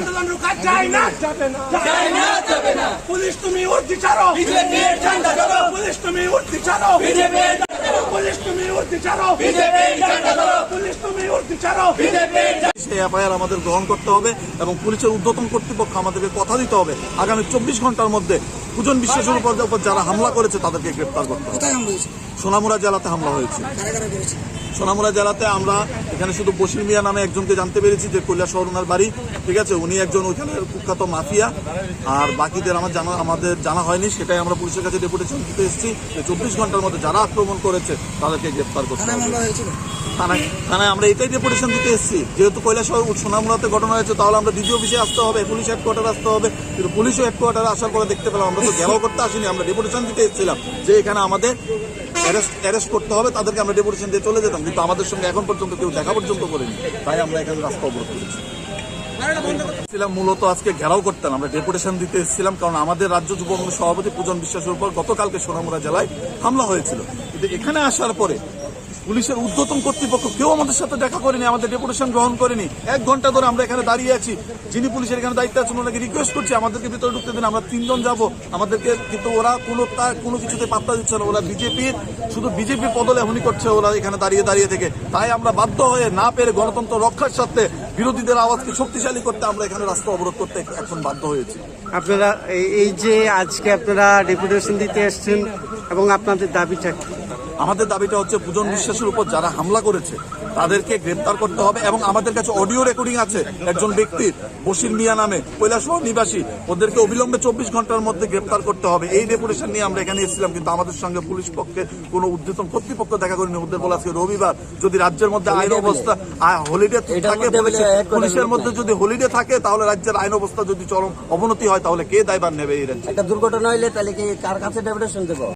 আন্দোলন রুখা যায় না, যাবে না, যাবে না। পুলিশ তুমি উর্দি ছাড়ো, বিজেপির ঝান্ডা ধরো। পুলিশ তুমি উর্দি ছাড়ো, বিজেপির ঝান্ডা ধরো। পুলিশ তুমি উর্দি ছাড়ো, বিজেপির ঝান্ডা ধরো। পুলিশ তুমি উর্দি ছাড়ো, বিজেপির। সেই এফআইআর আমাদের গ্রহণ করতে হবে এবং পুলিশের ঊর্ধ্বতন কর্তৃপক্ষ আমাদেরকে কথা দিতে হবে আগামী 24 ঘন্টার মধ্যে পূজন বিশ্বাসের উপর যারা হামলা করেছে তাদেরকে গ্রেপ্তার করতে হবে। সোনামুড়া জেলাতে হামলা হয়েছে। সোনামুড়া জেলাতে আমরা এখানে শুধু বশির মিয়া নামে একজনকে জানতে পেরেছি যে কৈলাসহর ওনার বাড়ি, ঠিক আছে, উনি একজন ওইখানে কুখ্যাত মাফিয়া। আর বাকিদের আমাদের জানা হয়নি, সেটাই আমরা পুলিশের কাছে ডেপুটেশন দিতে এসেছি যে 24 ঘন্টার মধ্যে যারা আক্রমণ করেছে তাদেরকে গ্রেপ্তার করতে হবে। থানায় আমরা এটাই ডেপুটেশন দিতে এসেছি, যেহেতু কৈলাসহর সোনামুড়াতে ঘটনা হয়েছে তাহলে আমরা ডিজি অফিসে আসতে হবে, পুলিশ হেডকোয়ার্টার আসতে হবে। কিন্তু পুলিশও হেডকোয়ার্টারে আসার পরে দেখতে পেলাম আমরা তো ঘেরাও করতে আসিনি, আমরা ডেপুটেশন দিতে এসেছিলাম যে এখানে আমাদের অ্যারেস্ট করতে হবে, তাদেরকে আমরা ডেপুটেশন দিয়ে চলে যেতাম, কিন্তু আমাদের সঙ্গে এখন পর্যন্ত কেউ দেখা পর্যন্ত করেনি। তাই আমরা এখানে রাস্তা অবরোধ করেছি। মূলত আজকে ঘেরাও করতেন, আমরা ডেপুটেশন দিতে এসেছিলাম, কারণ আমাদের রাজ্য যুবকংগ্রেস সভাপতি পূজন বিশ্বাসের উপর গতকালকে সোনামুড়া জেলায় হামলা হয়েছিল। কিন্তু এখানে আসার পরে পুলিশের ঊর্ধ্বতন কর্তৃপক্ষ কেউ আমাদের সাথে দেখা করেনি, আমাদের ডেপুটেশন গ্রহণ করেনি। 1 ঘন্টা ধরে আমরা এখানে দাঁড়িয়ে আছি, যিনি পুলিশের এখানে দায়িত্বে আছেন ওনাকে রিকোয়েস্ট করছি আমাদেরকে ভিতরে ঢুকতে দিন, আমরা 3 জন যাবো আমাদেরকে, কিন্তু ওরা কোনো কিছুতে পাত্তা দিচ্ছে না। ওরা শুধু বিজেপির পদলেহনি করছে ওরা এখানে দাঁড়িয়ে থেকে। তাই আমরা বাধ্য হয়ে না পেরে গণতন্ত্র রক্ষার সাথে বিরোধীদের আওয়াজকে শক্তিশালী করতে আমরা এখানে রাস্তা অবরোধ করতে এখন বাধ্য হয়েছি। আপনারা এই যে আজকে আপনারা ডেপুটেশন দিতে এসেছেন এবং আপনাদের দাবিটা কি? আমাদের দাবিটা হচ্ছে পূজন বিশ্বাসের উপর যারা হামলা করেছে তাদেরকে গ্রেপ্তার করতে হবে এবং আমাদের কাছে অডিও রেকর্ডিং আছে একজন ব্যক্তির, বশির মিয়া নামে, কৈলাসহর নিবাসী, ওদেরকে অবিলম্বে 24 ঘন্টার মধ্যে গ্রেপ্তার করতে হবে। এই ডেপুটেশন নিয়ে আমরা এখানে এসেছিলাম, কিন্তু আমাদের সঙ্গে পুলিশ পক্ষে কোনো ঊর্ধ্বতন কর্তৃপক্ষ দেখা করেনি। ওদের বলা আজকে রবিবার, যদি রাজ্যের মধ্যে আইন অবস্থা হলিডে থাকে, পুলিশের মধ্যে যদি হলিডে থাকে তাহলে রাজ্যের আইন অবস্থা যদি চরম অবনতি হয় তাহলে কে দায়ভার নেবে? এই রাজ্যে একটা দুর্ঘটনা হইলে তাহলে কি কার কাছে ডেপুটেশন দেবো?